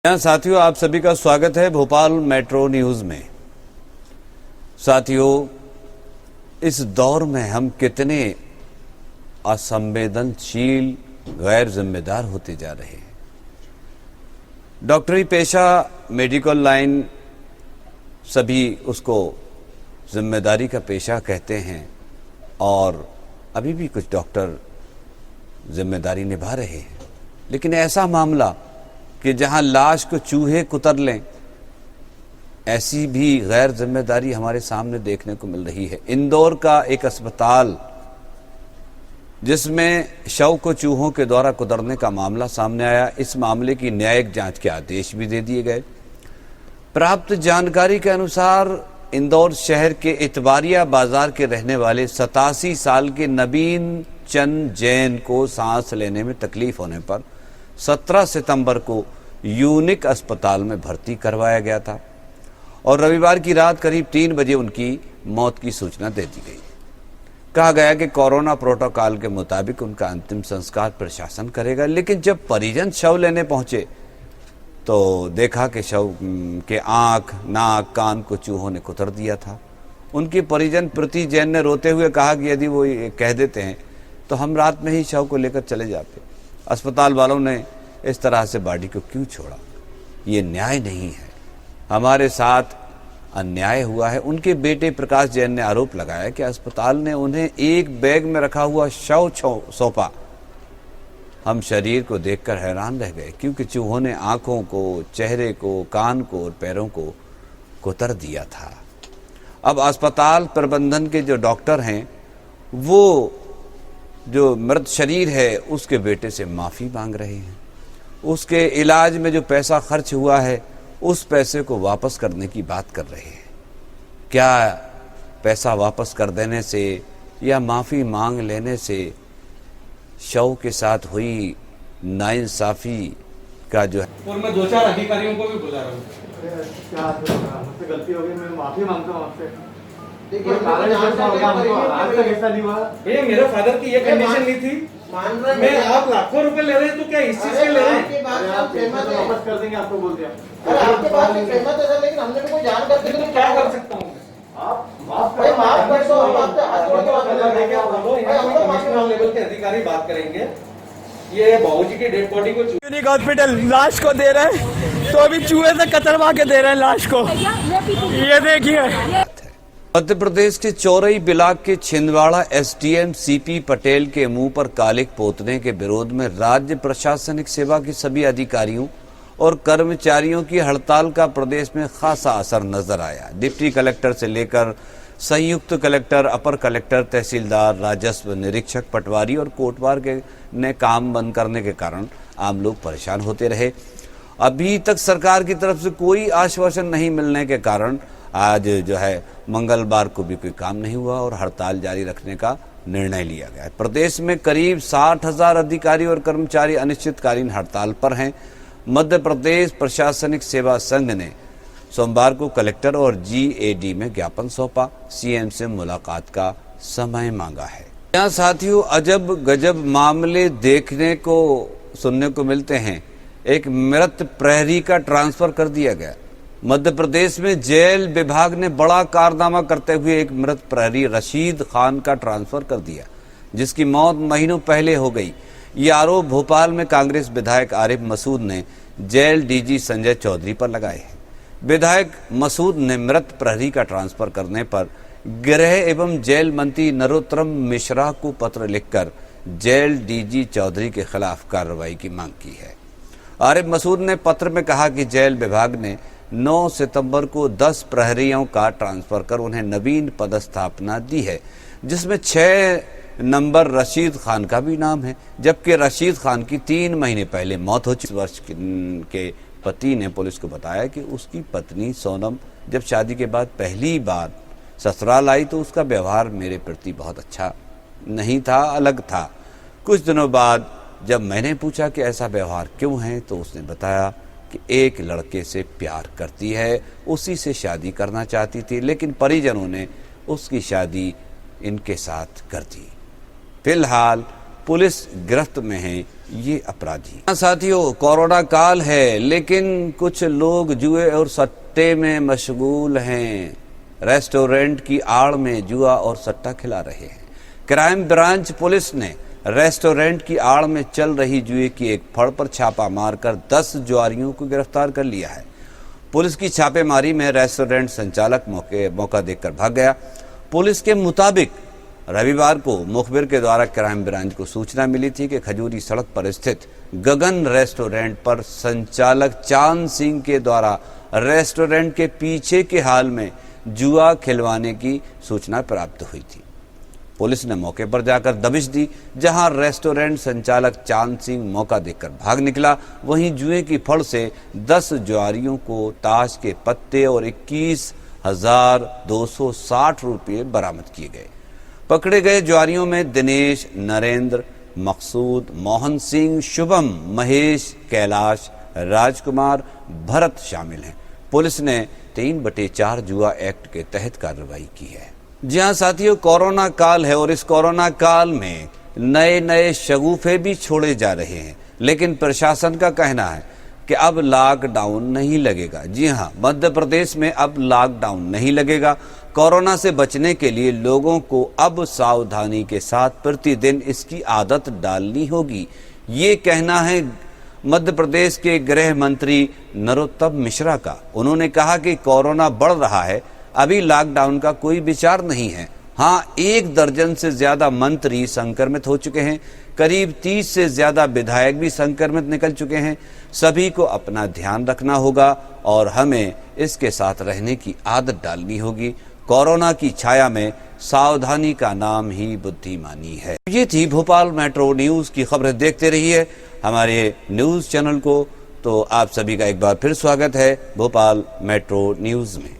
यहाँ साथियों, आप सभी का स्वागत है भोपाल मेट्रो न्यूज में। साथियों, इस दौर में हम कितने असंवेदनशील, गैर जिम्मेदार होते जा रहे हैं। डॉक्टरी पेशा, मेडिकल लाइन, सभी उसको जिम्मेदारी का पेशा कहते हैं और अभी भी कुछ डॉक्टर जिम्मेदारी निभा रहे हैं। लेकिन ऐसा मामला कि जहां लाश को चूहे कुतर लें, ऐसी भी गैर जिम्मेदारी हमारे सामने देखने को मिल रही है। इंदौर का एक अस्पताल जिसमें शव को चूहों के द्वारा कुतरने का मामला सामने आया, इस मामले की न्यायिक जांच के आदेश भी दे दिए गए। प्राप्त जानकारी के अनुसार इंदौर शहर के इतवारिया बाजार के रहने वाले 87 साल के नवीन चंद जैन को सांस लेने में तकलीफ होने पर 17 सितंबर को यूनिक अस्पताल में भर्ती करवाया गया था और रविवार की रात करीब 3 बजे उनकी मौत की सूचना दे दी गई। कहा गया कि कोरोना प्रोटोकॉल के मुताबिक उनका अंतिम संस्कार प्रशासन करेगा। लेकिन जब परिजन शव लेने पहुंचे तो देखा कि शव के आंख, नाक, कान को चूहों ने कुतर दिया था। उनके परिजन प्रति जैन ने रोते हुए कहा कि यदि वो कह देते हैं तो हम रात में ही शव को लेकर चले जाते। अस्पताल वालों ने इस तरह से बॉडी को क्यों छोड़ा? ये न्याय नहीं है, हमारे साथ अन्याय हुआ है। उनके बेटे प्रकाश जैन ने आरोप लगाया कि अस्पताल ने उन्हें एक बैग में रखा हुआ शव सौंपा। हम शरीर को देखकर हैरान रह गए क्योंकि चूहों ने आंखों को, चेहरे को, कान को और पैरों को कुतर दिया था। अब अस्पताल प्रबंधन के जो डॉक्टर हैं वो जो मृत शरीर है उसके बेटे से माफ़ी मांग रहे हैं। उसके इलाज में जो पैसा खर्च हुआ है उस पैसे को वापस करने की बात कर रहे हैं। क्या पैसा वापस कर देने से या माफ़ी मांग लेने से शव के साथ हुई नाइंसाफ़ी का जो है। और मैं 2-4 अधिकारियों को भी बुला रहा हूँ। मुझसे गलती हो गई, मैं माफी मांगता हूँ आपसे। देखिए भैया, मेरे फादर की ये कंडीशन नहीं थी। मैं आप लाखों रुपए ले रहे हैं तो क्या इस चीज के ले रहे हैं? वापस कर देंगे, आपको बोल दिया। आपके पास सहमत है सर, लेकिन हमने भी कोई जान करके तो क्या कर सकता हूँ? आप माफ कर दो, हम आपसे हाथ जोड़ के बात कर रहे हैं। कमिश्नर लेवल के अधिकारी बात करेंगे। ये बाबूजी की डेड बॉडी को यूनिक हॉस्पिटल लाश को दे रहे हैं तो अभी चूहे से कतरवा के दे रहे हैं लाश को। ये देखिए। मध्य प्रदेश के चौरई ब्लॉक के छिंदवाड़ा एसडीएम सीपी पटेल के मुंह पर कालिक पोतने के विरोध में राज्य प्रशासनिक सेवा के सभी अधिकारियों और कर्मचारियों की हड़ताल का प्रदेश में खासा असर नजर आया। डिप्टी कलेक्टर से लेकर संयुक्त कलेक्टर, अपर कलेक्टर, तहसीलदार, राजस्व निरीक्षक, पटवारी और कोटवार के ने काम बंद करने के कारण आम लोग परेशान होते रहे। अभी तक सरकार की तरफ से कोई आश्वासन नहीं मिलने के कारण आज जो है मंगलवार को भी कोई काम नहीं हुआ और हड़ताल जारी रखने का निर्णय लिया गया है। प्रदेश में करीब 60,000 अधिकारी और कर्मचारी अनिश्चितकालीन हड़ताल पर हैं। मध्य प्रदेश प्रशासनिक सेवा संघ ने सोमवार को कलेक्टर और जीएडी में ज्ञापन सौंपा। सीएम से मुलाकात का समय मांगा है। यहाँ साथियों, अजब गजब मामले देखने को, सुनने को मिलते हैं। एक मृत प्रहरी का ट्रांसफर कर दिया गया। मध्य प्रदेश में जेल विभाग ने बड़ा कारनामा करते हुए एक मृत प्रहरी रशीद खान का ट्रांसफर कर दिया, जिसकी मौत महीनों पहले हो गई। ये आरोप भोपाल में कांग्रेस विधायक आरिफ मसूद ने जेल डीजी संजय चौधरी पर लगाए हैं। विधायक मसूद ने मृत प्रहरी का ट्रांसफर करने पर गृह एवं जेल मंत्री नरोत्तम मिश्रा को पत्र लिखकर जेल डीजी चौधरी के खिलाफ कार्रवाई की मांग की है। आरिफ मसूद ने पत्र में कहा कि जेल विभाग ने 9 सितंबर को 10 प्रहरियों का ट्रांसफर कर उन्हें नवीन पदस्थापना दी है, जिसमें 6 नंबर रशीद खान का भी नाम है, जबकि रशीद खान की 3 महीने पहले मौत हो चुकी। वर्ष के पति ने पुलिस को बताया कि उसकी पत्नी सोनम जब शादी के बाद पहली बार ससुराल आई तो उसका व्यवहार मेरे प्रति बहुत अच्छा नहीं था, अलग था। कुछ दिनों बाद जब मैंने पूछा कि ऐसा व्यवहार क्यों है तो उसने बताया कि एक लड़के से प्यार करती है, उसी से शादी करना चाहती थी, लेकिन परिजनों ने उसकी शादी इनके साथ कर दी। फिलहाल पुलिस गिरफ्त में है ये अपराधी। साथियों, कोरोना काल है लेकिन कुछ लोग जुए और सट्टे में मशगूल हैं। रेस्टोरेंट की आड़ में जुआ और सट्टा खिला रहे हैं। क्राइम ब्रांच पुलिस ने रेस्टोरेंट की आड़ में चल रही जुए की एक फड़ पर छापा मारकर 10 जुआरियों को गिरफ्तार कर लिया है। पुलिस की छापेमारी में रेस्टोरेंट संचालक मौका देखकर भाग गया। पुलिस के मुताबिक रविवार को मुखबिर के द्वारा क्राइम ब्रांच को सूचना मिली थी कि खजूरी सड़क पर स्थित गगन रेस्टोरेंट पर संचालक चांद सिंह के द्वारा रेस्टोरेंट के पीछे के हाल में जुआ खिलवाने की सूचना प्राप्त हुई थी। पुलिस ने मौके पर जाकर दबिश दी। जहां रेस्टोरेंट संचालक चांद सिंह मौका देखकर भाग निकला, वहीं जुए की फड़ से 10 जुआरियों को ताश के पत्ते और 21,260 रुपये बरामद किए गए। पकड़े गए जुआरियों में दिनेश, नरेंद्र, मकसूद, मोहन सिंह, शुभम, महेश, कैलाश, राजकुमार, भरत शामिल हैं। पुलिस ने 3/4 जुआ एक्ट के तहत कार्रवाई की है। जी हाँ साथियों, कोरोना काल है और इस कोरोना काल में नए नए शगुफे भी छोड़े जा रहे हैं, लेकिन प्रशासन का कहना है कि अब लॉकडाउन नहीं लगेगा। जी हाँ, मध्य प्रदेश में अब लॉकडाउन नहीं लगेगा। कोरोना से बचने के लिए लोगों को अब सावधानी के साथ प्रतिदिन इसकी आदत डालनी होगी। ये कहना है मध्य प्रदेश के गृह मंत्री नरोत्तम मिश्रा का। उन्होंने कहा कि कोरोना बढ़ रहा है, अभी लॉकडाउन का कोई विचार नहीं है। हाँ, 1 दर्जन से ज्यादा मंत्री संक्रमित हो चुके हैं। करीब 30 से ज्यादा विधायक भी संक्रमित निकल चुके हैं। सभी को अपना ध्यान रखना होगा और हमें इसके साथ रहने की आदत डालनी होगी। कोरोना की छाया में सावधानी का नाम ही बुद्धिमानी है। ये थी भोपाल मेट्रो न्यूज की खबरें। देखते रहिए हमारे न्यूज चैनल को। तो आप सभी का एक बार फिर स्वागत है भोपाल मेट्रो न्यूज में।